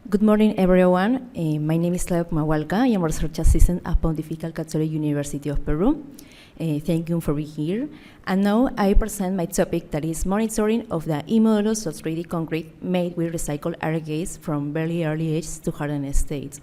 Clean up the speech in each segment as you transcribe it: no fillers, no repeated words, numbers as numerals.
Good morning, everyone. My name is Claudia Pomahuallca. I am a research assistant at Pontificia Catolica University of Peru. Thank you for being here. And now I present my topic, that is monitoring of the E-modulus of 3D concrete made with recycled aggregates from very early age to hardened state.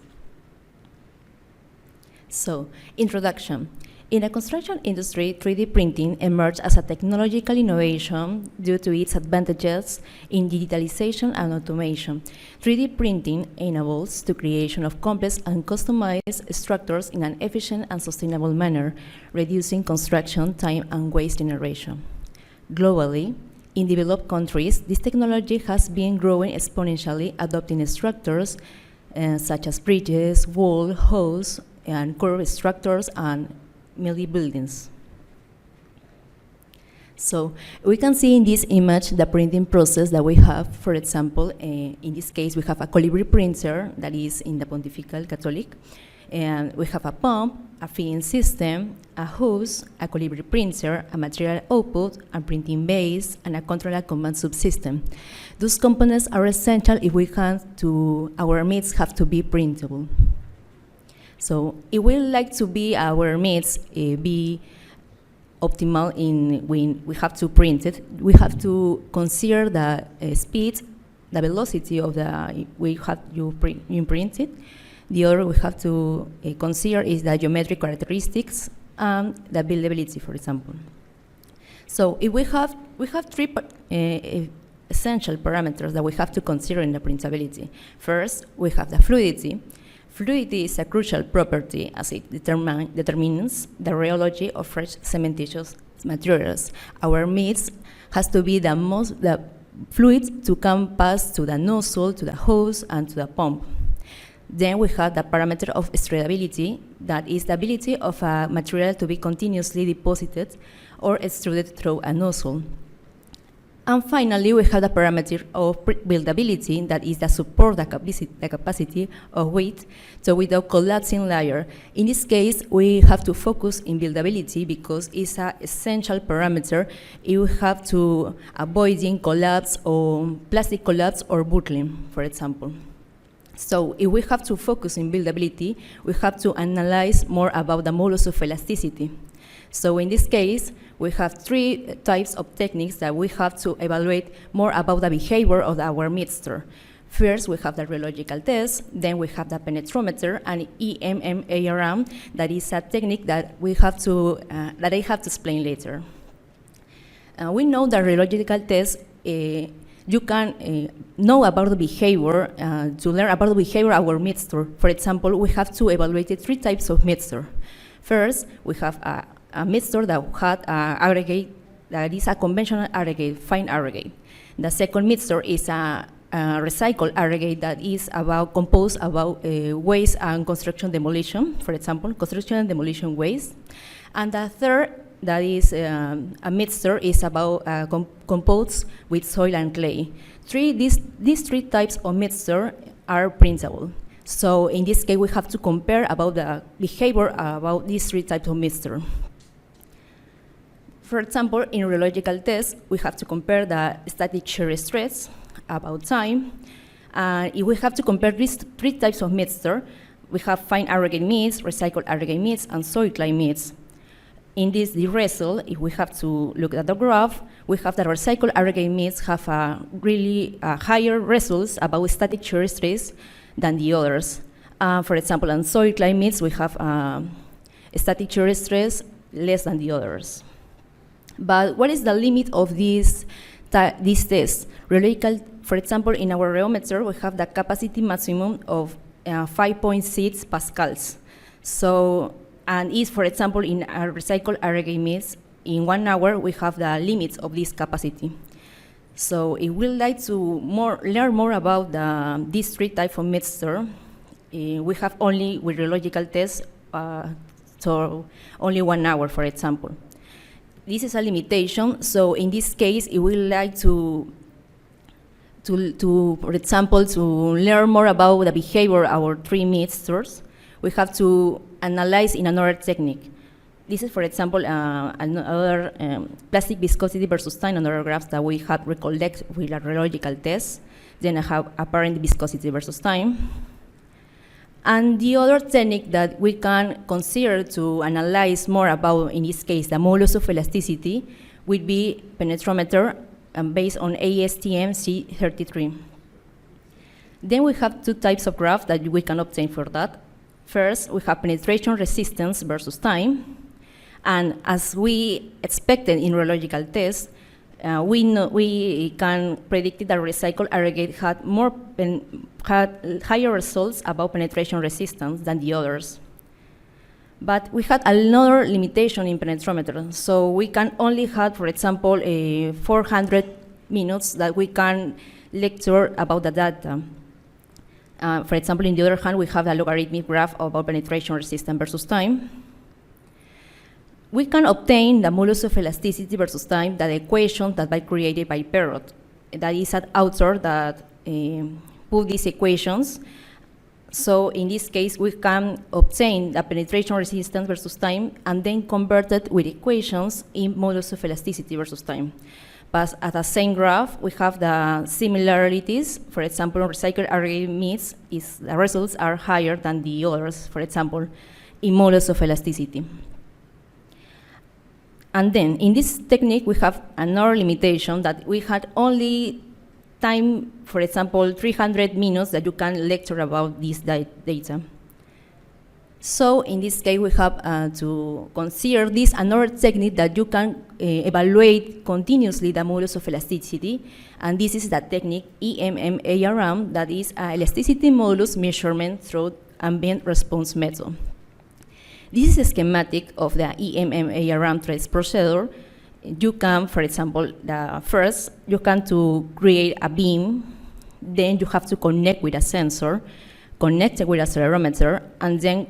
So, introduction. In the construction industry, 3D printing emerged as a technological innovation due to its advantages in digitalization and automation. 3D printing enables the creation of complex and customized structures in an efficient and sustainable manner, reducing construction time and waste generation. Globally, in developed countries, this technology has been growing exponentially, adopting structures such as bridges, walls, halls, and curved structures, and buildings. So we can see in this image the printing process that we have. For example, in this case, we have a colibri printer that is in the Pontificia Catolica, and we have a pump, a feeding system, a hose, a colibri printer, a material output, a printing base, and a controller command subsystem. Those components are essential if we want to, our meats have to be printable. So if we like to be our meats be optimal in when we have to print it, we have to consider the speed, the velocity of the you print it. The other we have to consider is the geometric characteristics and the buildability, for example. So if we have three essential parameters that we have to consider in the printability. First, we have the fluidity. Fluidity is a crucial property as it determines the rheology of fresh cementitious materials. Our meats has to be the fluid to come past to the nozzle, to the hose, and to the pump. Then we have the parameter of extrudability, that is the ability of a material to be continuously deposited or extruded through a nozzle. And finally, we have the parameter of buildability, that is the support, the capacity of weight, so without collapsing layer. In this case, we have to focus in buildability because it's an essential parameter. You have to avoiding collapse or plastic collapse or buckling, for example. So if we have to focus in buildability, we have to analyze more about the modulus of elasticity. So in this case, we have three types of techniques that we have to evaluate more about the behavior of our mixture. First, we have the rheological test, then we have the penetrometer and EMM-ARM, that is a technique that we have to, that I have to explain later. We know that rheological test, you can know about the behavior, to learn about the behavior of our mixture. For example, we have to evaluate three types of mixture. First, we have a mixture that had aggregate, that is a conventional aggregate, fine aggregate. The second mixture is a recycled aggregate that is composed about waste and construction demolition, for example, construction and demolition waste. And the third, that is a mixture, is about composed with soil and clay. These three types of mixture are printable. So in this case, we have to compare about the behavior about these three types of mixture. For example, in rheological tests, we have to compare the static shear stress about time. If we have to compare these three types of mixture, we have fine aggregate mix, recycled aggregate mix, and soil clay mix. In the result, if we have to look at the graph, we have the recycled aggregate mix have a really higher results about static shear stress than the others. For example, on soil clay mix, we have static shear stress less than the others. But what is the limit of these tests? Rheological, for example, in our rheometer, we have the capacity maximum of 5.6 pascals. So, and is, for example, in a recycled aggregate mix, in 1 hour, we have the limits of this capacity. So if we like to learn more about these three types of mixture, we have only with rheological tests, so only 1 hour, for example. This is a limitation, so in this case, if we like to for example, to learn more about the behavior of our three mixtures, we have to analyze in another technique. This is, for example, another plastic viscosity versus time, another graphs that we have recollected with a rheological test. Then I have apparent viscosity versus time. And the other technique that we can consider to analyze more about, in this case, the modulus of elasticity, would be penetrometer based on ASTM C403. Then we have two types of graphs that we can obtain for that. First, we have penetration resistance versus time. And as we expected in rheological tests, we can predict that recycled aggregate had higher results about penetration resistance than the others. But we had another limitation in penetrometer. So we can only have, for example, 400 minutes that we can lecture about the data. For example, in the other hand, we have a logarithmic graph about penetration resistance versus time. We can obtain the modulus of elasticity versus time, that equation that was created by Perrot. That is an author that put these equations. So in this case, we can obtain the penetration resistance versus time and then convert it with equations in modulus of elasticity versus time. But at the same graph, we have the similarities. For example, recycled aggregate means the results are higher than the others, for example, in modulus of elasticity. And then in this technique, we have another limitation that we had only time, for example, 300 minutes that you can lecture about this data. So in this case, we have to consider this another technique that you can evaluate continuously the modulus of elasticity, and this is the technique EMM-ARM, that is elasticity modulus measurement through ambient response method. This is a schematic of the EMM-ARM trace procedure. You can, for example, first, you can to create a beam, then you have to connect with a sensor, connect it with a accelerometer, and then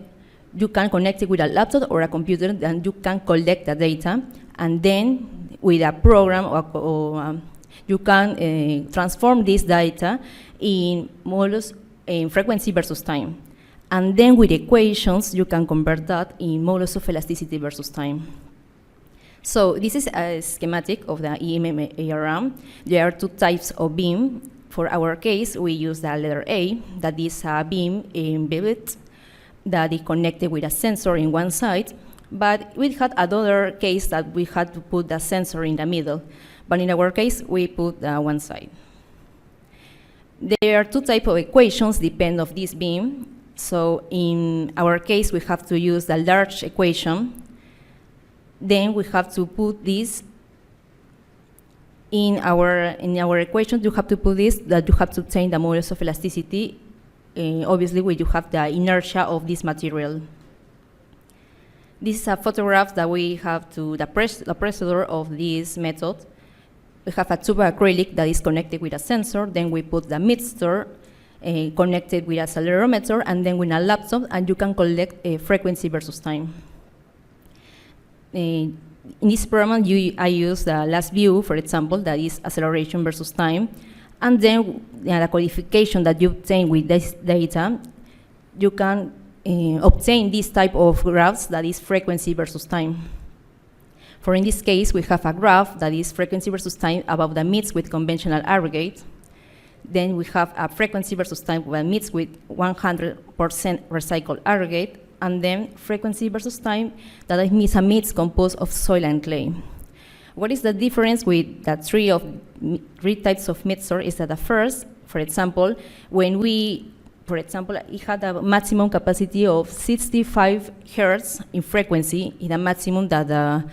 you can connect it with a laptop or a computer, then you can collect the data, and then with a program, you can transform this data in modulus, in frequency versus time. And then with equations, you can convert that in modulus of elasticity versus time. So this is a schematic of the EMM-ARM. There are two types of beam. For our case, we use the letter A, that is a beam in vivid that is connected with a sensor in one side. But we had another case that we had to put the sensor in the middle. But in our case, we put one side. There are two types of equations depending on this beam. So in our case, we have to use the large equation. Then we have to put this in our equation. You have to put this, that you have to obtain the modulus of elasticity, obviously when you have the inertia of this material. This is a photograph that we have to the procedure of this method. We have a tube of acrylic that is connected with a sensor. Then we put the mixture connected with a accelerometer, and then with a laptop, and you can collect frequency versus time. In this program, I use the last view, for example, that is acceleration versus time, and then the codification that you obtain with this data, you can obtain this type of graphs that is frequency versus time. For in this case, we have a graph that is frequency versus time about the mix with conventional aggregate. Then we have a frequency versus time when mixed with 100% recycled aggregate, and then frequency versus time that is a mix composed of soil and clay. What is the difference with the three types of mixture is that the first, for example, when it had a maximum capacity of 65 hertz in frequency, is the maximum that the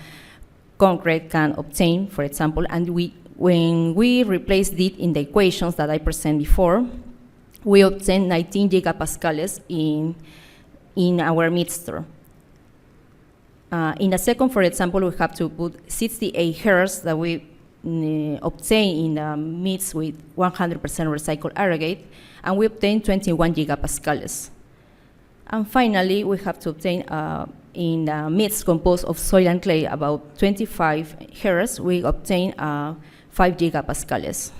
concrete can obtain, for example, and when we replaced it in the equations that I presented before, we obtained 19 gigapascals in our mixture. In the second, for example, we have to put 68 hertz that we obtain in the mix with 100% recycled aggregate, and we obtain 21 gigapascals. And finally, we have to obtain in the mix composed of soil and clay about 25 hertz, we obtain 5 gigapascals.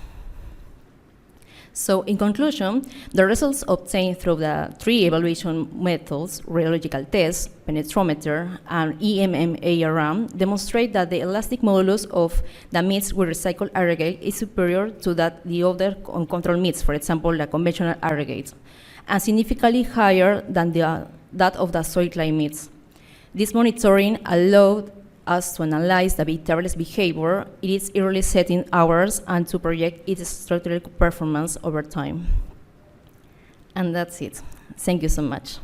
So in conclusion, the results obtained through the three evaluation methods, rheological test, penetrometer, and EMM-ARM, demonstrate that the elastic modulus of the meats with recycled aggregate is superior to that the other uncontrolled meats, for example, the conventional aggregates, and significantly higher than that of the soil clay meats. This monitoring allowed us to analyze the variable's behavior, its early setting hours, and to project its structural performance over time. And that's it. Thank you so much.